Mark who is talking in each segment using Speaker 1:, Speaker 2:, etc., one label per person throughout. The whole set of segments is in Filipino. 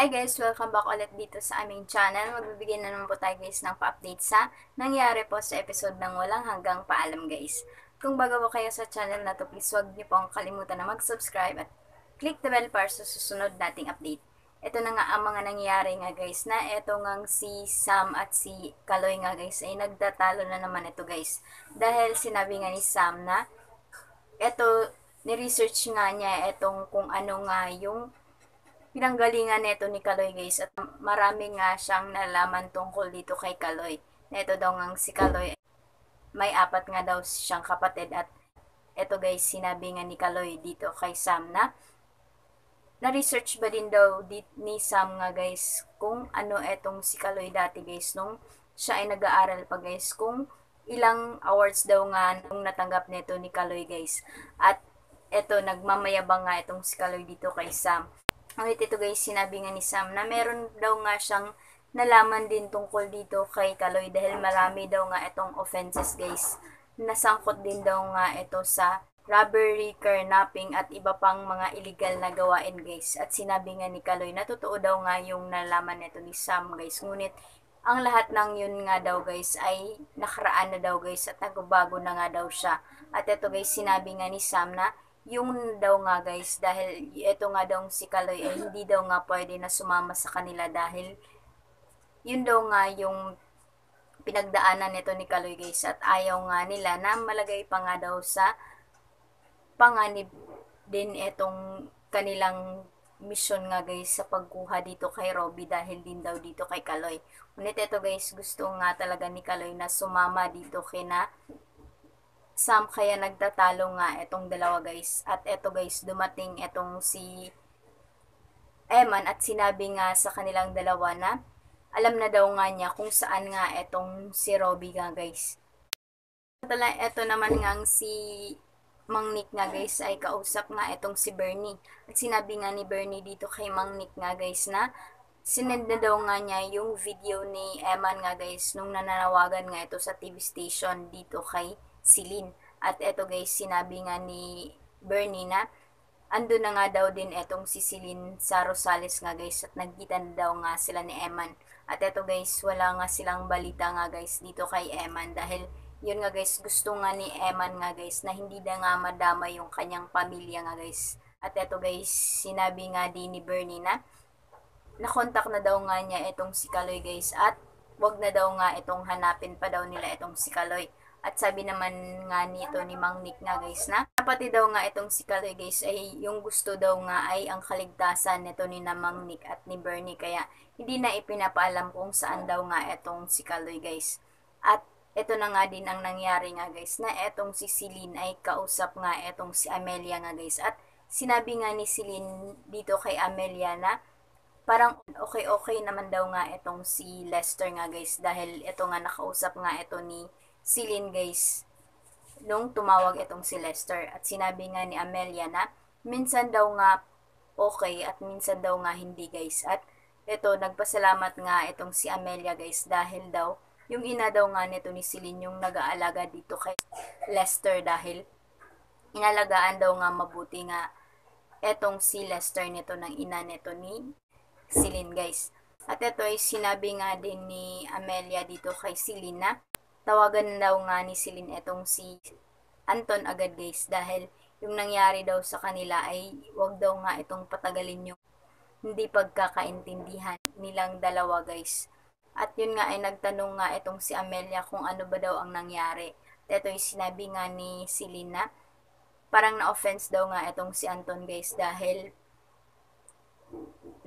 Speaker 1: Hi guys! Welcome back ulit dito sa aming channel. Magbibigay na naman po tayo guys ng pa-update sa nangyari po sa episode ng Walang Hanggang Paalam guys. Kung bago po kayo sa channel na to, please huwag niyo pong kalimutan na mag-subscribe at click the bell para sa susunod nating update. Ito na nga ang mga nangyari nga guys na eto ngang si Sam at si Kaloy nga guys ay nagtatalo na naman ito guys. Dahil sinabi nga ni Sam na eto, ni-research nga niya etong kung ano nga yung pinanggalingan neto ni Kaloy guys at marami nga siyang nalaman tungkol dito kay Kaloy. Neto daw ngang si Kaloy may apat nga daw siyang kapatid at eto guys sinabi nga ni Kaloy dito kay Sam na na-research ba din daw ni Sam nga guys kung ano etong si Kaloy dati guys nung siya ay nag-aaral pa guys kung ilang awards daw nga nung natanggap neto ni Kaloy guys. At eto nagmamayabang nga itong si Kaloy dito kay Sam. Ulit ito guys, sinabi nga ni Sam na meron daw nga siyang nalaman din tungkol dito kay Kaloy dahil marami daw nga itong offenses guys. Nasangkot din daw nga ito sa robbery, kidnapping at iba pang mga illegal na gawain guys. At sinabi nga ni Kaloy na totoo daw nga yung nalaman nito ni Sam guys. Ngunit ang lahat ng yun nga daw guys ay nakaraan na daw guys at nagbabago na nga daw siya. At ito guys, sinabi nga ni Sam na yung daw nga guys, dahil ito nga daw si Kaloy ay hindi daw nga pwede na sumama sa kanila dahil yun daw nga yung pinagdaanan nito ni Kaloy guys at ayaw nga nila na malagay pa nga daw sa panganib din itong kanilang mission nga guys sa pagkuha dito kay Robby dahil din daw dito kay Kaloy. Ngunit ito guys, gusto nga talaga ni Kaloy na sumama dito kina Sam kaya nagtatalo nga itong dalawa guys. At eto guys, dumating itong si Eman at sinabi nga sa kanilang dalawa na alam na daw nga niya kung saan nga itong si Robby nga guys. Eto naman nga si Mang Nick nga guys ay kausap nga itong si Bernie. At sinabi nga ni Bernie dito kay Mang Nick nga guys na sinend na daw nga niya yung video ni Eman nga guys nung nananawagan nga ito sa TV station dito kay Celine. At eto guys, sinabi nga ni Bernie na ando na nga daw din etong si Celine sa Rosales nga guys at nagkita na daw nga sila ni Eman. At eto guys, wala nga silang balita nga guys dito kay Eman dahil yun nga guys, gusto nga ni Eman nga guys na hindi na nga madama yung kanyang pamilya nga guys. At eto guys, sinabi nga din ni Bernie na nakontak na daw nga niya itong si Kaloy guys at wag na daw nga itong hanapin pa daw nila itong si Kaloy. At sabi naman nga nito ni Mang Nick nga guys na pati daw nga itong si Kaloy guys ay yung gusto daw nga ay ang kaligtasan nito ni na Mang Nick at ni Bernie kaya hindi na ipinapaalam kung saan daw nga itong si Kaloy guys. At ito na nga din ang nangyari nga guys na etong si Celine ay kausap nga etong si Amelia nga guys at sinabi nga ni Celine dito kay Amelia na parang okay naman daw nga itong si Lester nga guys dahil ito nga nakausap nga ito ni Celine guys nung tumawag itong si Lester at sinabi nga ni Amelia na minsan daw nga okay at minsan daw nga hindi guys at ito nagpasalamat nga itong si Amelia guys dahil daw yung ina daw nga nito ni Celine yung nag-aalaga dito kay Lester dahil inalagaan daw nga mabuti nga etong si Lester nito ng ina nito ni Celine guys. At ito ay sinabi nga din ni Amelia dito kay Celine na tawagan daw nga ni Celine etong si Anton agad guys dahil yung nangyari daw sa kanila ay wag daw nga itong patagalin yung hindi pagkakaintindihan nilang dalawa guys. At yun nga ay nagtanong nga itong si Amelia kung ano ba daw ang nangyari. At ito ay sinabi nga ni Celine na parang na-offense daw nga itong si Anton guys dahil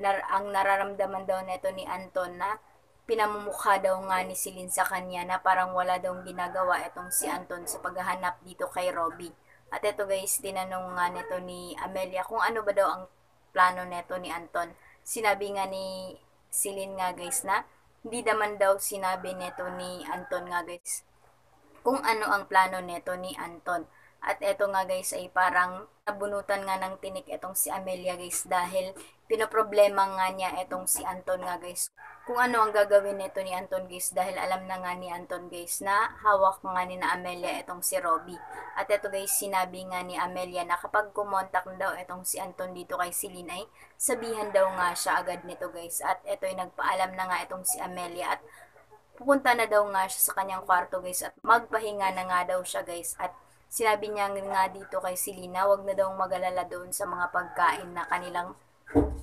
Speaker 1: ang nararamdaman daw nito ni Anton na pinamumukha daw nga ni Celine sa kanya na parang wala daw ginagawa itong si Anton sa paghahanap dito kay Robby. At ito guys, tinanong nga nito ni Amelia kung ano ba daw ang plano neto ni Anton. Sinabi nga ni Celine nga guys na hindi naman daw sinabi neto ni Anton nga guys kung ano ang plano neto ni Anton. At eto nga guys ay parang nabunutan nga ng tinik etong si Amelia guys dahil pinoproblema nga niya etong si Anton nga guys. Kung ano ang gagawin nito ni Anton guys dahil alam na nga ni Anton guys na hawak nga ni na Amelia etong si Robbie. At eto guys sinabi nga ni Amelia na kapag kumontak na daw etong si Anton dito kay Celine ay sabihan daw nga siya agad nito guys. At eto ay nagpaalam na nga etong si Amelia at pupunta na daw nga siya sa kanyang kwarto guys at magpahinga na nga daw siya guys. At sinabi niya nga dito kay Selena, wag na daw mag-alala doon sa mga pagkain na kanilang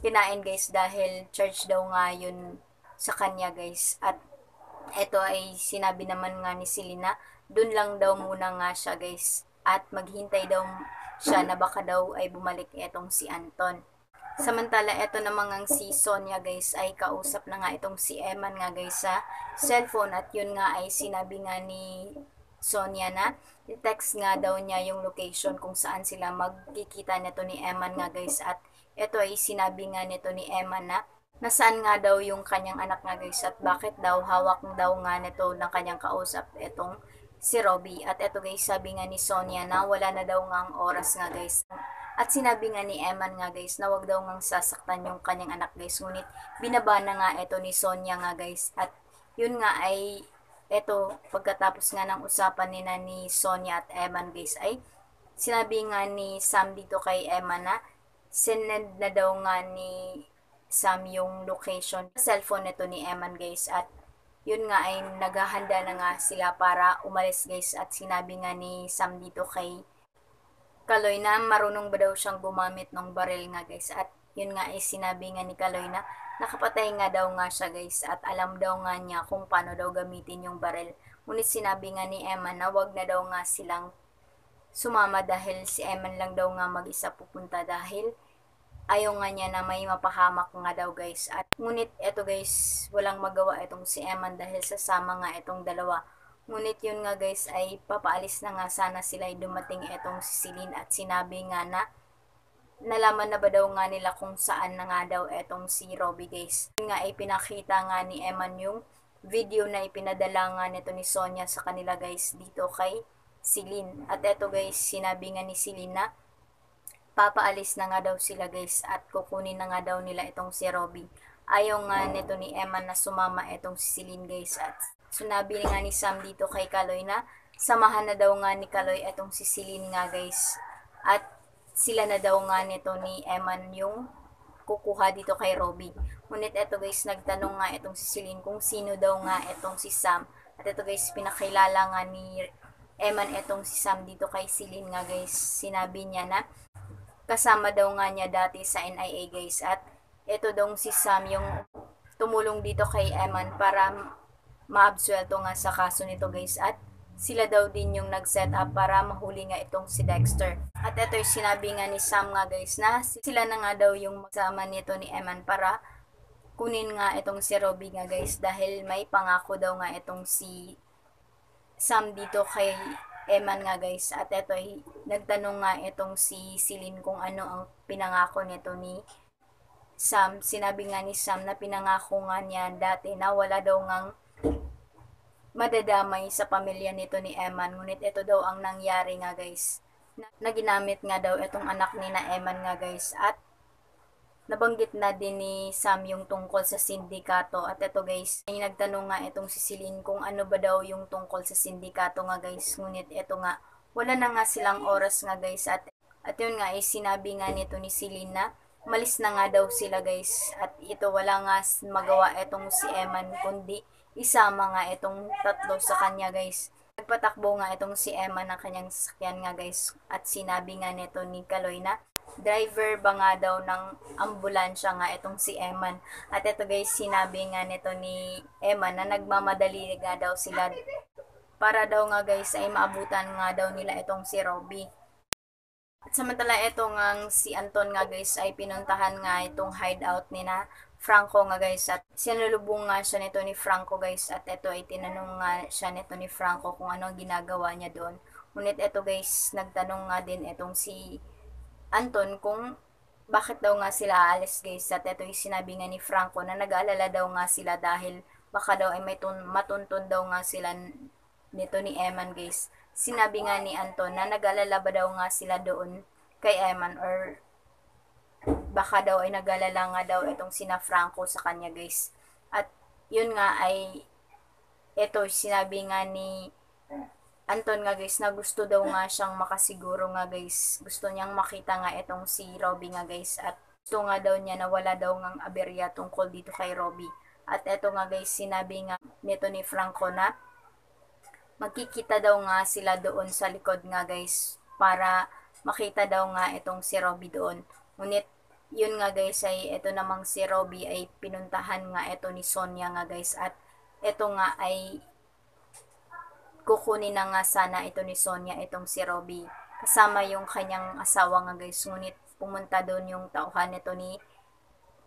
Speaker 1: kinain guys dahil church daw nga yun sa kanya guys. At eto ay sinabi naman nga ni Selena, dun lang daw muna nga siya guys. At maghintay daw siya na baka daw ay bumalik etong si Anton. Samantala, eto namang ang si Sonia guys ay kausap na nga itong si Eman nga guys sa cellphone at yun nga ay sinabi nga ni Sonia na i-text nga daw niya yung location kung saan sila magkikita nito ni Eman nga guys at eto ay sinabi nga nito ni Eman na nasaan nga daw yung kanyang anak nga guys at bakit daw hawak daw nga nito ng kanyang kausap etong si Robbie. At eto guys sabi nga ni Sonia na wala na daw nga ang oras nga guys. At sinabi nga ni Eman nga guys na wag daw ngang sasaktan yung kanyang anak guys. Ngunit binaba na nga ito ni Sonia nga guys. At yun nga ay eto pagkatapos nga ng usapan ni Sonia at Eman guys ay sinabi nga ni Sam dito kay Eman na sinend na daw nga ni Sam yung location sa cellphone nito ni Eman guys. At yun nga ay naghahanda na nga sila para umalis guys. At sinabi nga ni Sam dito kay Kaloy na marunong ba daw siyang gumamit ng baril nga guys. At yun nga ay sinabi nga ni Kaloy na nakapatay nga daw nga siya guys at alam daw nga niya kung paano daw gamitin yung baril. Ngunit sinabi nga ni Eman na wag na daw nga silang sumama dahil si Eman lang daw nga mag-isa pupunta dahil ayaw nga niya na may mapahamak nga daw guys. At ngunit eto guys walang magawa itong si Eman dahil sasama nga itong dalawa. Ngunit yun nga guys ay papaalis na nga sana sila ay dumating etong si Celine at sinabi nga na nalaman na ba daw nga nila kung saan na nga daw etong si Robbie guys. Yun nga ay pinakita nga ni Eman yung video na ipinadala nga nito ni Sonia sa kanila guys dito kay Celine. At eto guys sinabi nga ni Celine na papaalis na nga daw sila guys at kukunin na nga daw nila itong si Robbie. Ayaw nga nito ni Eman na sumama itong si Celine guys. At sinabi nga ni Sam dito kay Kaloy na samahan na daw nga ni Kaloy itong si Celine nga guys. At sila na daw nga nito ni Eman yung kukuha dito kay Robbie. Ngunit eto guys nagtanong nga itong si Celine kung sino daw nga itong si Sam. At eto guys pinakilala nga ni Eman etong si Sam dito kay Celine nga guys. Sinabi niya na kasama daw nga niya dati sa NIA guys. At ito daw si Sam yung tumulong dito kay Eman para maabsuelto nga sa kaso nito guys. At sila daw din yung nag-set up para mahuli nga itong si Dexter. At ito yung sinabi nga ni Sam nga guys na sila na nga daw yung magsama nito ni Eman para kunin nga itong si Robbie nga guys. Dahil may pangako daw nga itong si Sam dito kay Eman nga guys. At eto nagtanong nga itong si Celine kung ano ang pinangako nito ni Sam. Sinabi nga ni Sam na pinangako nga niya dati na wala daw ngang madadamay sa pamilya nito ni Eman. Ngunit ito daw ang nangyari nga guys. Na ginamit nga daw itong anak ni na Eman nga guys. At nabanggit na din ni Sam yung tungkol sa sindikato. At ito guys, ay nagtanong nga itong si Celine kung ano ba daw yung tungkol sa sindikato nga guys. Ngunit ito nga, wala na nga silang oras nga guys. At yun nga ay sinabi nga nito ni Celine na malis na nga daw sila guys. At ito wala nga magawa itong si Eman kundi isama nga itong tatlo sa kanya guys. Nagpatakbo nga itong si Eman ng kanyang sasakyan nga guys. At sinabi nga nito ni Kaloy na driver ba nga daw ng ambulansya nga itong si Eman. At ito guys, sinabi nga nito ni Eman na nagmamadali nga daw sila para daw nga guys ay maabutan nga daw nila itong si Robbie. At samantala ito nga si Anton nga guys ay pinuntahan nga itong hideout ni na Franco nga guys. At sinalubong nga siya nito ni Franco guys. At ito ay tinanong nga siya nito ni Franco kung ano ang ginagawa niya doon. Ngunit ito guys, nagtanong nga din itong si Anton kung bakit daw nga sila aalis guys. At ito yung sinabi nga ni Franco na nag-aalala daw nga sila dahil baka daw ay may matuntun daw nga sila nito ni Eman guys. sinabi nga ni Anton na nag-alala ba daw nga sila doon kay Eman, or baka daw ay nag-alala nga daw itong sina Franco sa kanya guys. At yun nga ay ito sinabi nga ni Anton nga guys na gusto daw nga siyang makasiguro nga guys. Gusto niyang makita nga itong si Robby nga guys, at gusto nga daw niya na wala daw ngang aberya tungkol dito kay Robby. At eto nga guys, sinabi nga nito ni Franco na magkikita daw nga sila doon sa likod nga guys para makita daw nga itong si Robby doon. Ngunit yun nga guys ay ito namang si Robby ay pinuntahan nga ito ni Sonia nga guys, at ito nga ay kukunin na nga sana ito ni Sonia itong si Robby kasama yung kanyang asawa nga guys. Ngunit pumunta doon yung tauhan nito ni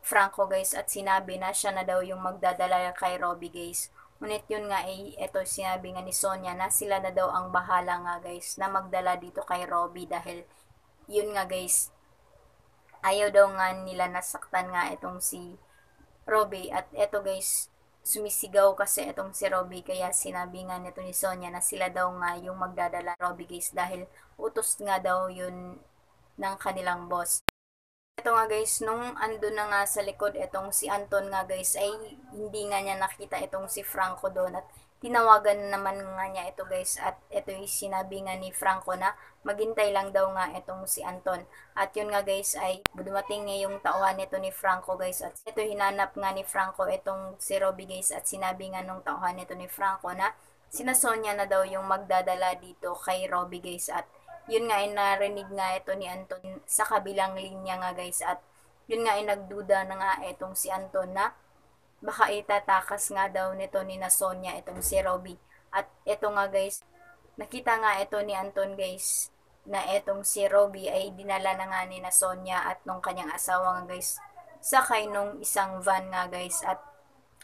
Speaker 1: Franco guys at sinabi na siya na daw yung magdadala kay Robby guys. Ngunit yun nga ay ito sinabi nga ni Sonia na sila na daw ang bahala nga guys na magdala dito kay Robby, dahil yun nga guys ayaw daw nga nila nasaktan nga itong si Robby. At eto guys, sumisigaw kasi itong si Robby, kaya sinabi nga nito ni Sonia na sila daw nga yung magdadala Robby guys, dahil utos nga daw yun ng kanilang boss. Ito nga guys, nung andun na nga sa likod itong si Anton nga guys ay hindi nga niya nakita itong si Franco doon, at tinawagan naman nga niya ito guys, at ito yung sinabi nga ni Franco na maghintay lang daw nga itong si Anton. At yun nga guys ay dumating nga yung tauhan nito ni Franco guys, at ito hinanap nga ni Franco itong si Robby guys, at sinabi nga nung tauhan nito ni Franco na sina Sonia na daw yung magdadala dito kay Robby guys. At yun nga ay narinig nga ito ni Anton sa kabilang linya nga guys, at yun nga ay nagduda na nga itong si Anton na baka itatakas nga daw nito ni na Sonia itong si Robby. At ito nga guys, nakita nga ito ni Anton guys na itong si Robby ay dinala na nga ni na Sonia at nung kanyang asawa nga guys sakay nung isang van nga guys. At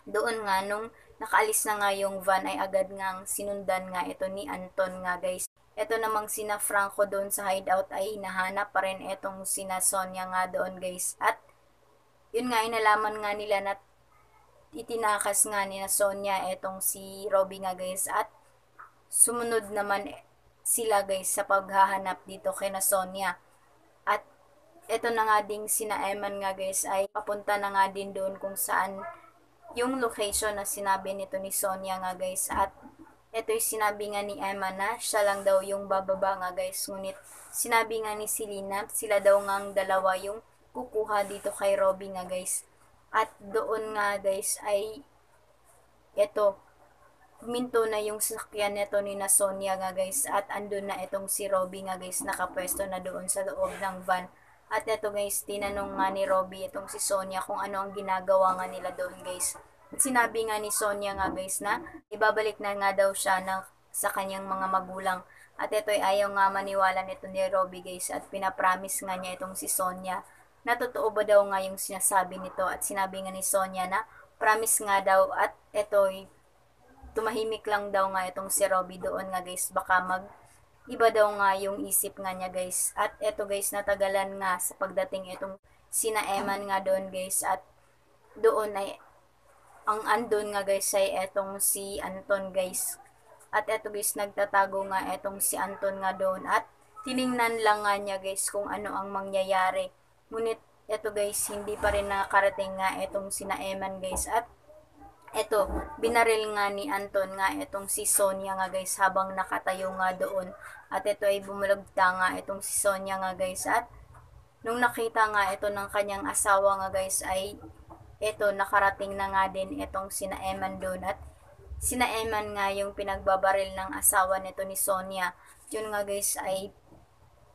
Speaker 1: doon nga nung nakaalis na nga yung van ay agad nga sinundan nga ito ni Anton nga guys. Ito namang sina Franco doon sa hideout ay hinahanap pa rin itong sina Sonia nga doon guys. At yun nga inalaman nga nila na itinakas nga ni na Sonia itong si Robby nga guys, at sumunod naman sila guys sa paghahanap dito kay na Sonia. At ito na nga ding sina Eman nga guys ay papunta na nga din doon kung saan yung location na sinabi nito ni Sonia nga guys. At ito yung sinabi nga ni Emma na siya lang daw yung bababa nga guys. Ngunit sinabi nga ni Selena sila daw ngang dalawa yung kukuha dito kay Robby nga guys. At doon nga guys ay ito huminto na yung sasakyan nito ni na Sonia nga guys, at andun na itong si Robby nga guys nakapwesto na doon sa loob ng van. At ito guys, tinanong nga ni Robby itong si Sonia kung ano ang ginagawa nga nila doon guys. At sinabi nga ni Sonia nga guys na ibabalik na nga daw siya sa kanyang mga magulang. At ito ay ayaw nga maniwala nito ni Robby guys, at pinapromise nga niya itong si Sonia na totoo ba daw nga yung sinasabi nito. At sinabi nga ni Sonia na promise nga daw, at ito tumahimik lang daw nga itong si Robby doon nga guys, baka iba daw nga yung isip nga niya guys. At eto guys, natagalan nga sa pagdating itong sina Eman nga doon guys, at doon ay ang andon nga guys ay etong si Anton guys. At eto guys, nagtatago nga etong si Anton nga doon, at tiningnan lang nga niya guys kung ano ang mangyayari. Ngunit eto guys, hindi pa rin nakarating nga etong sina Eman guys. At eto, binaril nga ni Anton nga etong si Sonia nga guys habang nakatayo nga doon. At ito ay bumulagta nga itong si Sonia nga guys. At nung nakita nga ito ng kanyang asawa nga guys ay ito nakarating na nga din itong sina Eman doon, at sina Eman nga yung pinagbabaril ng asawa nito ni Sonia. Yun nga guys ay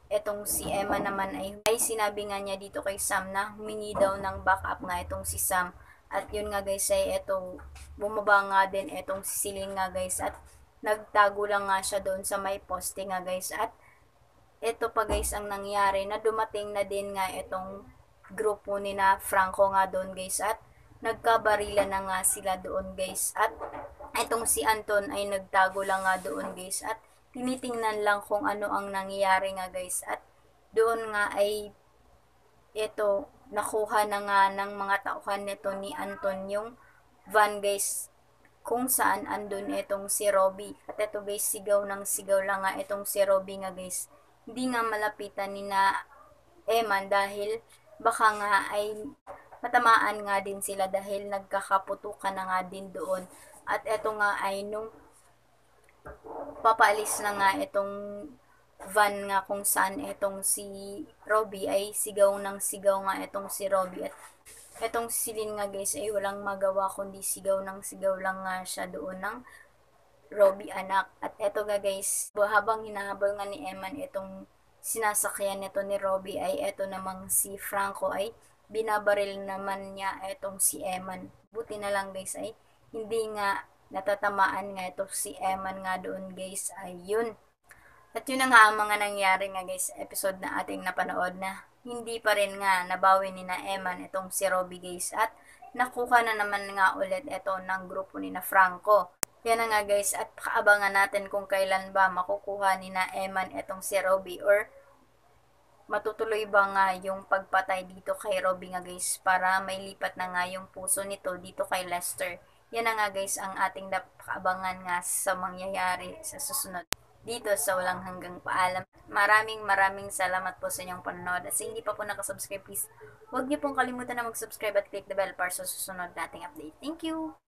Speaker 1: etong si Emma naman ay sinabi nga niya dito kay Sam na humingi daw ng backup nga itong si Sam. At yun nga guys ay eto bumaba nga din etong si Celine nga guys, at nagtago lang nga siya doon sa may poste nga guys. At eto pa guys ang nangyari na dumating na din nga itong grupo ni na Franco nga doon guys, at nagkabarila na nga sila doon guys. At itong si Anton ay nagtago lang nga doon guys, at tinitingnan lang kung ano ang nangyayari nga guys. At doon nga ay ito nakuha na nga ng mga tauhan nito ni Anton yung van guys. kung saan andun itong si Robby. At eto guys, sigaw ng sigaw lang nga itong si Robby nga guys. Hindi nga malapitan ni na Eman dahil baka nga ay matamaan nga din sila dahil nagkakaputukan na nga din doon. At eto nga ay nung papaalis na nga itong van nga kung saan itong si Robby ay sigaw ng sigaw nga itong si Robby. At etong si Celine nga guys ay walang magawa kundi sigaw ng sigaw lang nga siya doon ng Robby anak. At eto nga guys, habang hinahabol nga ni Eman itong sinasakyan nito ni Robby ay eto namang si Franco ay binabaril naman niya etong si Eman. Buti na lang guys ay hindi nga natatamaan nga ito si Eman nga doon guys. Ayun. At yun na nga ang mga nangyari nga guys episode na ating napanood na hindi pa rin nga nabawi ni na Eman itong si Robby guys. At nakuha na naman nga ulit ito ng grupo ni na Franco. Yan na nga guys, at kaabangan natin kung kailan ba makukuha ni na Eman itong si Robby or matutuloy ba nga yung pagpatay dito kay Robby nga guys para may lipat na nga yung puso nito dito kay Lester. Yan na nga guys ang ating kaabangan nga sa mangyayari sa susunod dito sa Walang Hanggang Paalam. Maraming salamat po sa inyong panonood. At sa hindi pa po nakasubscribe, please huwag niyo pong kalimutan na mag-subscribe at click the bell para sa susunod nating update. Thank you!